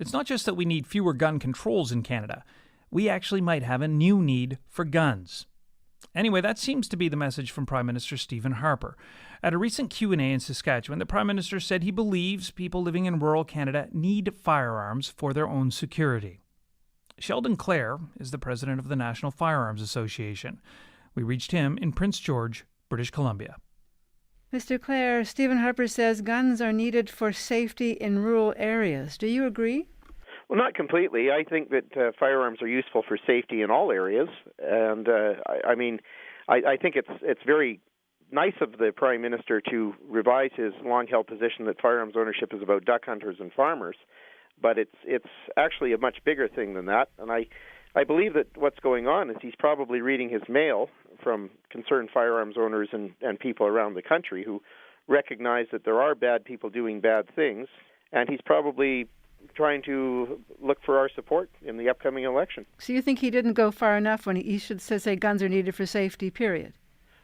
It's not just that we need fewer gun controls in Canada. We actually might have a new need for guns. Anyway, that seems to be the message from Prime Minister Stephen Harper. At a recent Q&A in Saskatchewan, the Prime Minister said he believes people living in rural Canada need firearms for their own security. Sheldon Clare is the president of the National Firearms Association. We reached him in Prince George, British Columbia. Mr. Clare, Stephen Harper says guns are needed for safety in rural areas. Do you agree? Well, not completely. I think that firearms are useful for safety in all areas, and I think it's very nice of the Prime Minister to revise his long-held position that firearms ownership is about duck hunters and farmers, but it's actually a much bigger thing than that, and I believe that what's going on is he's probably reading his mail from concerned firearms owners and people around the country who recognize that there are bad people doing bad things, and he's probably trying to look for our support in the upcoming election. So you think he didn't go far enough when he should say guns are needed for safety, period?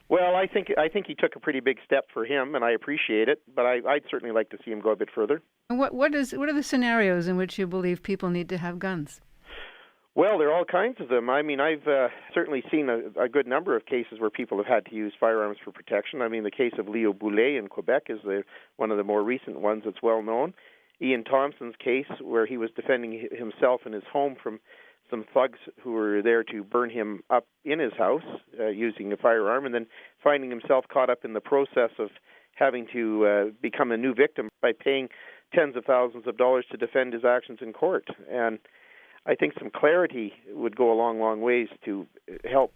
Well, I think he took a pretty big step for him, and I appreciate it, but I'd certainly like to see him go a bit further. And what are the scenarios in which you believe people need to have guns? Well, there are all kinds of them. I mean, I've certainly seen a good number of cases where people have had to use firearms for protection. I mean, the case of Leo Boulay in Quebec is one of the more recent ones that's well known. Ian Thompson's case, where he was defending himself in his home from some thugs who were there to burn him up in his house using a firearm, and then finding himself caught up in the process of having to become a new victim by paying tens of thousands of dollars to defend his actions in court. And I think some clarity would go a long, long ways to help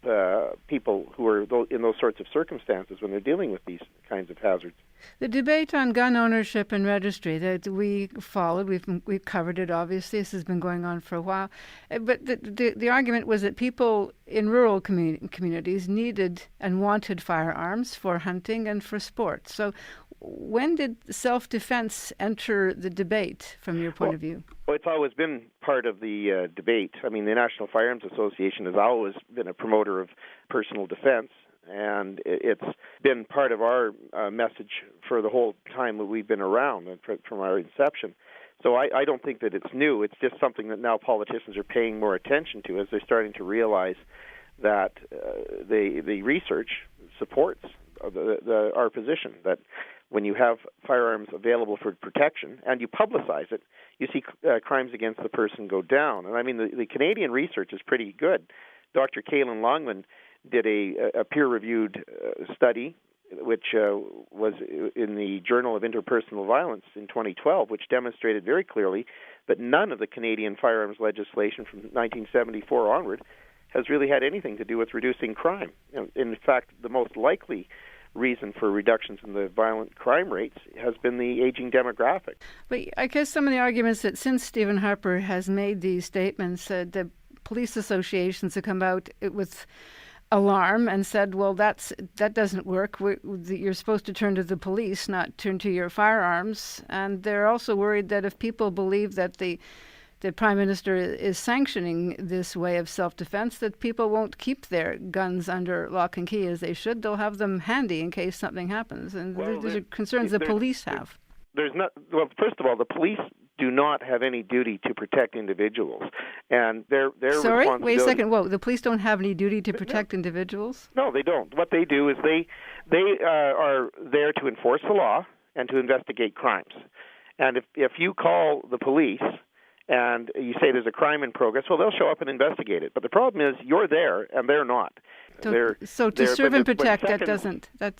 people who are in those sorts of circumstances when they're dealing with these kinds of hazards. The debate on gun ownership and registry that we followed, we've covered it, obviously. This has been going on for a while. But the argument was that people in rural communities needed and wanted firearms for hunting and for sport. So when did self-defense enter the debate from your point of view? Well, it's always been part of the debate. I mean, the National Firearms Association has always been a promoter of personal defense, and it's been part of our message for the whole time that we've been around from our inception. So I don't think that it's new. It's just something that now politicians are paying more attention to as they're starting to realize that the research supports our position, that when you have firearms available for protection and you publicize it, you see crimes against the person go down. And I mean, the Canadian research is pretty good. Dr. Kaylin Longman did a peer-reviewed study, which was in the Journal of Interpersonal Violence in 2012, which demonstrated very clearly that none of the Canadian firearms legislation from 1974 onward has really had anything to do with reducing crime. In fact, the most likely reason for reductions in the violent crime rates has been the aging demographic. But I guess some of the arguments that since Stephen Harper has made these statements, the police associations have come out with alarm and said, well, that doesn't work. You're supposed to turn to the police, not turn to your firearms. And they're also worried that if people believe that the Prime Minister is sanctioning this way of self-defense, that people won't keep their guns under lock and key as they should. They'll have them handy in case something happens. And these are concerns the police have. Well, first of all, the police do not have any duty to protect individuals. And their Sorry? Wait a second. Whoa, the police don't have any duty to protect individuals? No, they don't. What they do is they are there to enforce the law and to investigate crimes. And if you call the police and you say there's a crime in progress, well, they'll show up and investigate it. But the problem is you're there and they're not. So to serve and protect,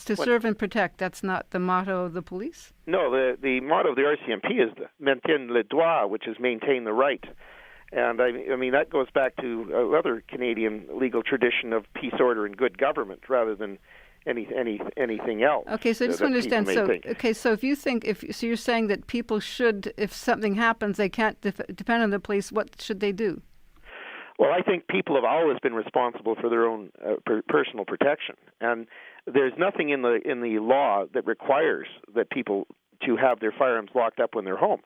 serve and protect, that's not the motto of the police? No, the motto of the RCMP is maintienne le droit, which is maintain the right. And I mean, that goes back to other Canadian legal tradition of peace, order, and good government rather than anything else. Okay, so I just want to understand. So if you're saying that people should, if something happens, they can't depend on the police. What should they do? Well, I think people have always been responsible for their own personal protection, and there's nothing in the law that requires that people to have their firearms locked up when they're home.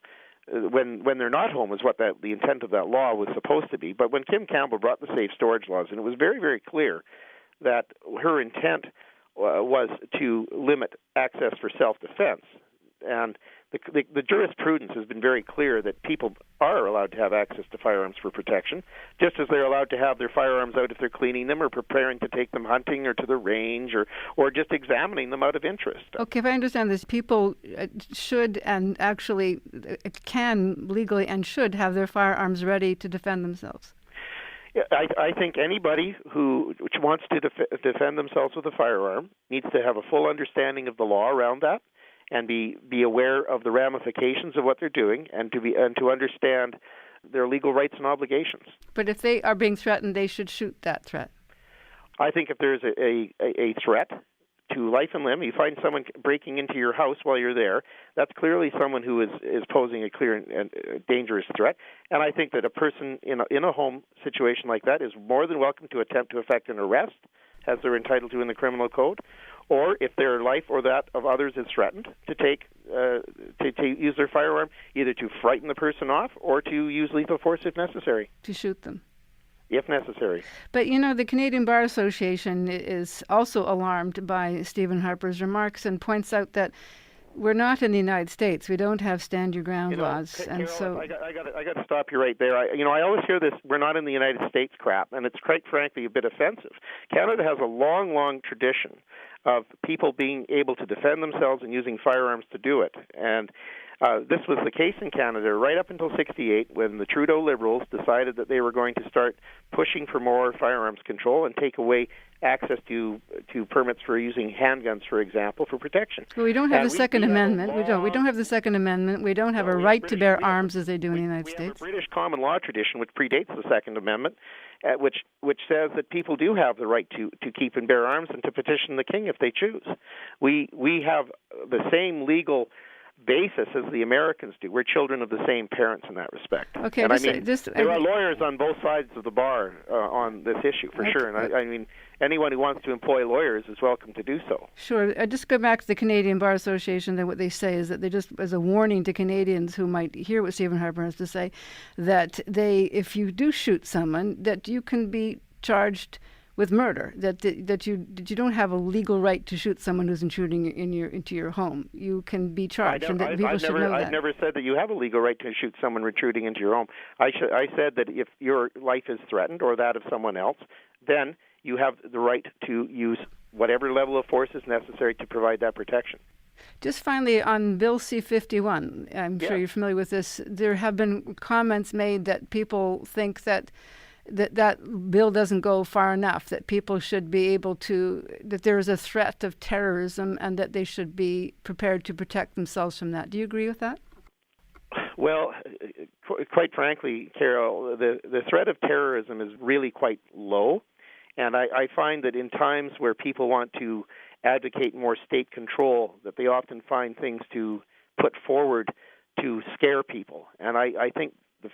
When they're not home is what the intent of that law was supposed to be. But when Kim Campbell brought the safe storage laws, and it was very, very clear that her intent was to limit access for self-defense. And the jurisprudence has been very clear that people are allowed to have access to firearms for protection, just as they're allowed to have their firearms out if they're cleaning them or preparing to take them hunting or to the range or just examining them out of interest. Okay, if I understand this, people should and actually can legally and should have their firearms ready to defend themselves. I think anybody who wants to defend themselves with a firearm needs to have a full understanding of the law around that, and be aware of the ramifications of what they're doing, and to understand their legal rights and obligations. But if they are being threatened, they should shoot that threat. I think if there's a threat to life and limb, you find someone breaking into your house while you're there, that's clearly someone who is posing a clear and dangerous threat. And I think that a person in a home situation like that is more than welcome to attempt to effect an arrest, as they're entitled to in the criminal code, or if their life or that of others is threatened, to use their firearm either to frighten the person off or to use lethal force if necessary. To shoot them. If necessary. But, the Canadian Bar Association is also alarmed by Stephen Harper's remarks and points out that we're not in the United States. We don't have stand your ground laws. And Carol, so I got to stop you right there. I always hear this, we're not in the United States crap, and it's quite frankly a bit offensive. Canada has a long, long tradition of people being able to defend themselves and using firearms to do it. And this was the case in Canada right up until '68, when the Trudeau Liberals decided that they were going to start pushing for more firearms control and take away access to permits for using handguns, for example, for protection. Well, we don't have the Second Amendment. We don't have the Second Amendment. We don't have a right to bear arms as they do in the United States. We have a British common law tradition which predates the Second Amendment, which says that people do have the right to keep and bear arms and to petition the king if they choose. We have the same legal basis as the Americans do. We're children of the same parents in that respect. Okay, and there are lawyers on both sides of the bar on this issue, for sure. And anyone who wants to employ lawyers is welcome to do so. Sure. I just go back to the Canadian Bar Association. That what they say is that they just, as a warning to Canadians who might hear what Stephen Harper has to say, that if you do shoot someone, that you can be charged with murder, that you don't have a legal right to shoot someone who's intruding into your home. You can be charged, and that people should know that. I've never said that you have a legal right to shoot someone intruding into your home. I said that if your life is threatened or that of someone else, then you have the right to use whatever level of force is necessary to provide that protection. Just finally, on Bill C-51, I'm sure you're familiar with this, there have been comments made that people think that bill doesn't go far enough, that people should be able to, that there is a threat of terrorism and that they should be prepared to protect themselves from that. Do you agree with that? Well, quite frankly, Carol, the threat of terrorism is really quite low. And I find that in times where people want to advocate more state control, that they often find things to put forward to scare people. And I think the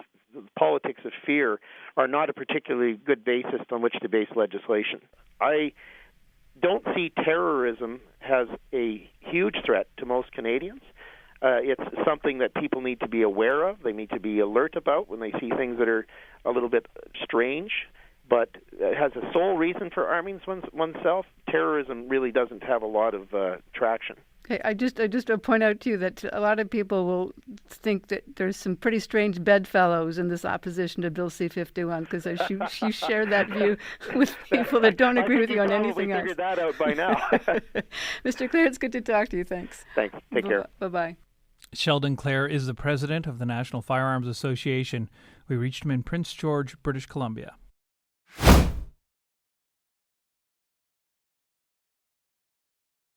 politics of fear are not a particularly good basis on which to base legislation. I don't see terrorism as a huge threat to most Canadians. It's something that people need to be aware of. They need to be alert about when they see things that are a little bit strange. But as a sole reason for arming oneself, terrorism really doesn't have a lot of traction. Okay, I just point out to you that a lot of people will think that there's some pretty strange bedfellows in this opposition to Bill C-51, because you share that view with people that don't agree with you on anything else. I figured that out by now. Mr. Clare, it's good to talk to you. Thanks. Thanks. Take care. Bye-bye. Sheldon Clare is the president of the National Firearms Association. We reached him in Prince George, British Columbia.